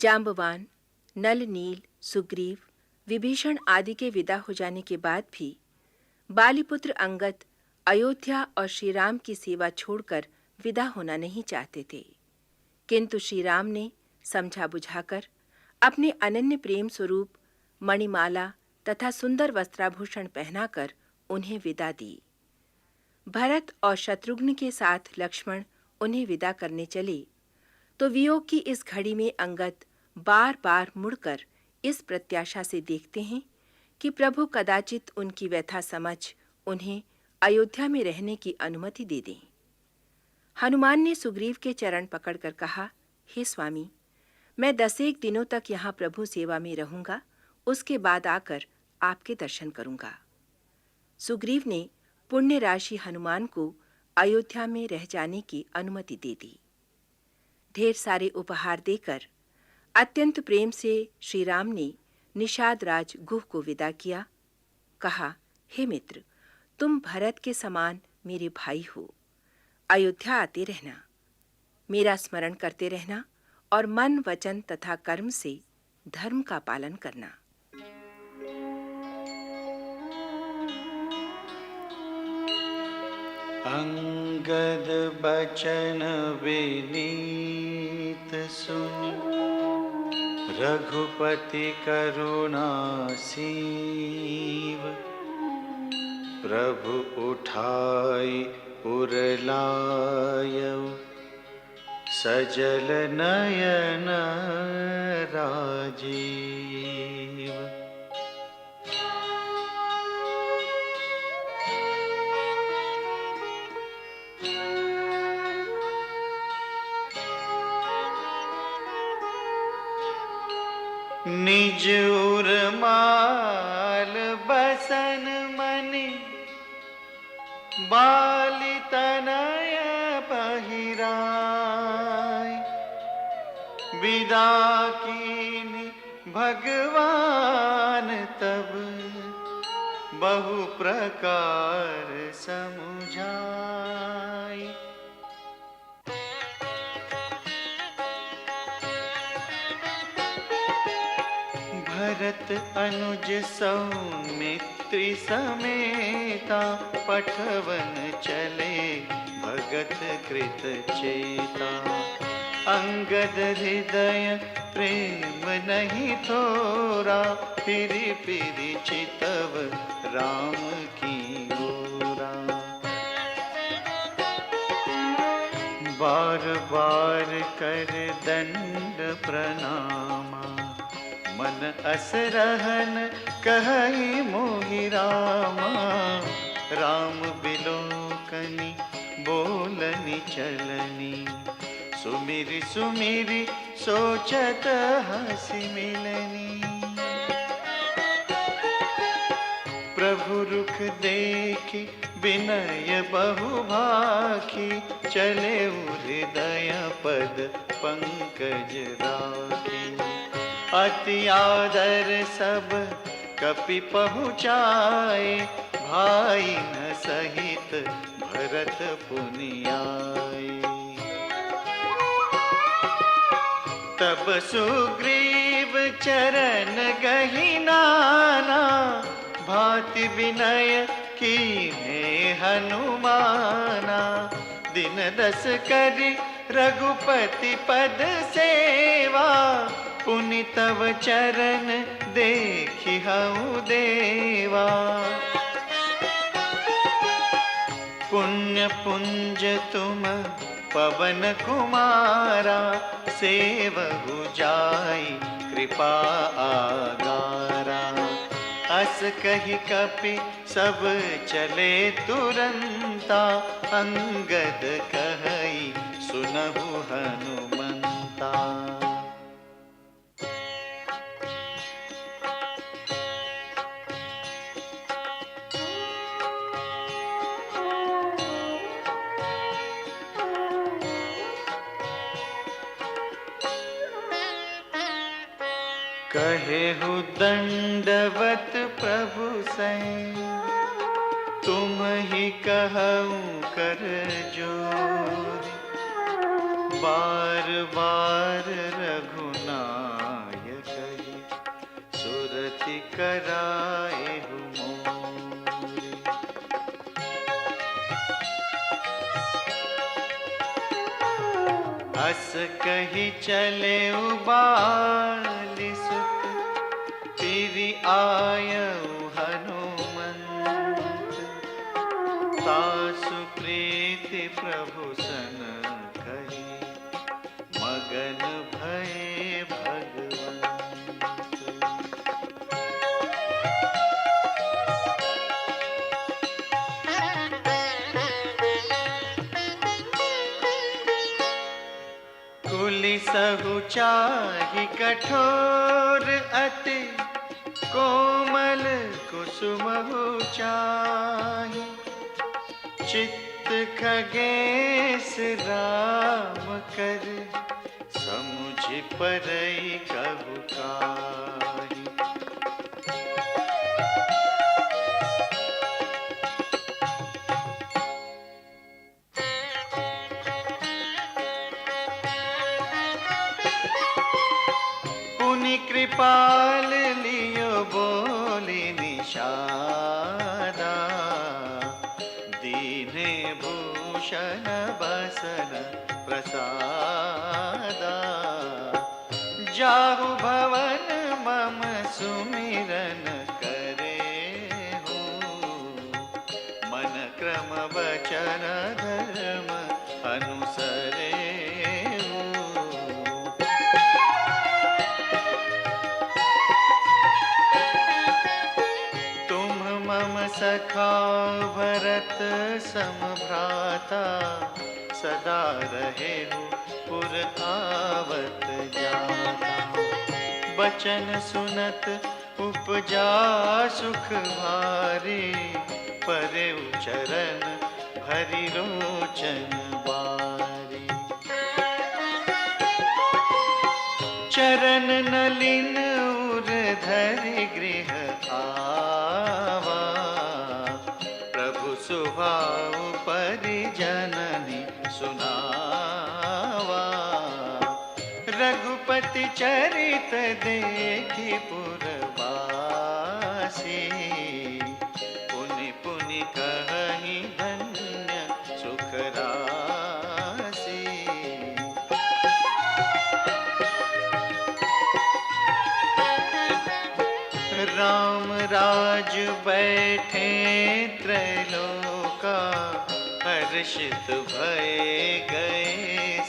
जाम्बवान, नल नील, सुग्रीव, विभीषण आदि के विदा हो जाने के बाद भी बालीपुत्र अंगद अयोध्या और श्री राम की सेवा छोड़कर विदा होना नहीं चाहते थे। किंतु श्री राम ने समझा बुझाकर अपने अनन्य प्रेम स्वरूप मणिमाला तथा सुंदर वस्त्राभूषण पहनाकर उन्हें विदा दी। भरत और शत्रुघ्न के साथ लक्ष्मण उन्हें विदा करने चले तो वियोग की इस घड़ी में अंगद बार-बार मुड़कर इस प्रत्याशा से देखते हैं कि प्रभु कदाचित उनकी व्यथा समझ उन्हें अयोध्या में रहने की अनुमति दे दें। हनुमान ने सुग्रीव के चरण पकड़कर कहा, हे स्वामी, मैं 10 दिनों तक यहाँ प्रभु सेवा में रहूंगा, उसके बाद आकर आपके दर्शन करूंगा। सुग्रीव ने पुण्य राशि हनुमान को अयोध्या में रह जाने की अनुमति दे दी। ढेर सारे उपहार देकर अत्यंत प्रेम से श्री राम ने निषाद राज गुह को विदा किया। कहा, हे मित्र, तुम भरत के समान मेरे भाई हो। अयोध्या आते रहना, मेरा स्मरण करते रहना और मन, वचन तथा कर्म से धर्म का पालन करना। अंगद बचन विनीत सुनि, रघुपति करुणा सीव। प्रभु उठाई उरलायउ, सजल नयन राजीव। निज उर्माल बसन मनि, बाली तनय पहिराय। विदा कीन्हि भगवान तब, बहु प्रकार समुझाय। भरत अनुज सौमित्री समेता, पठवन चले भगत कृत चेता। अंगद हृदय प्रेम नहीं थोरा, फिरि फिरि चितव राम की गोरा। बार बार कर दंड प्रणामा, मन असरहन कहई मोहि रामा। राम बिलोकनि बोलनि चलनि, सुमिरि सुमिरि सोचत हँसि मिलनि। प्रभु रुख देखि विनय बहु भाखी, चले हृदय पद पंकज राखी। अति आदर सब कपि पहुँचाए, भाई न सहित भरत पुनि आए। तब सुग्रीव चरण गहि नाना, भांति विनय कीन्हे हनुमाना। दिन 10 करि रघुपति पद सेवा, पुनि तव चरण देखिहउ देवा। पुण्य पुंज तुम पवन कुमारा, सेवहु जाई कृपा आगारा। अस कहि कपि सब चले तुरंता, अंगद कहई सुनहु हनुमंता। कहेहु दंडवत प्रभु सैं, तुम ही कहूँ कर जोर। बार बार रघुनाथ कराए हो मोरे। अस कही चले उबाली सुत, तिरि आयऊ हनुमंत। तासु प्रीति प्रभु सन कही, मगन भये भगवंत। कुलिसहु चाहि कठोर अति, कोमल कुसुमहु चाहि। चित्त खगेश राम कर, समुझ परई कहु काही। पुनि कृपाल लियो बोली निषादा, दीने भूषण बसन प्रसादा। जाहु भवन मम सुमिरन करे हो, मन क्रम वचन धर्म अनुसरे हो। तुम मम सखा भरत सम भ्राता, सदा रहे हो पुर आवत जाता। बचन सुनत उपजा सुख भारी, परे चरण भरि रोचन बारी। चरण नलिन उर धरि गृह आवा, प्रभु सुभाव परिजननि सुनावा। रघुपति चरित देखि पुरवासी, पुनि पुनि कहहि धन्य सुख राशि। राम राज बैठे त्रैलोका, हर्षित भये गए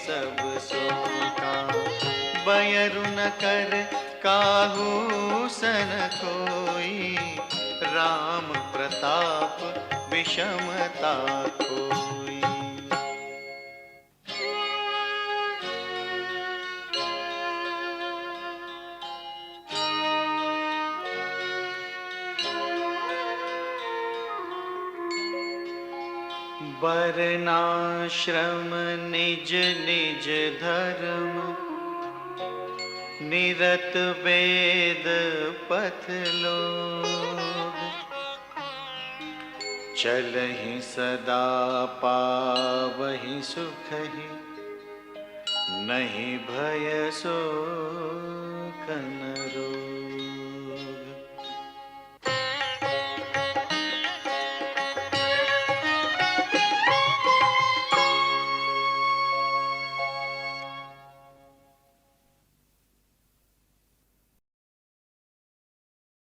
सब शोका। बयरु न कर काहू सन कोई, राम प्रताप विषमता कोई। वर्णाश्रम निज निज धर्म, निरत वेद पथ लोग। चलहि सदा पावहि सुखहि, नहीं भय शोक न रोग।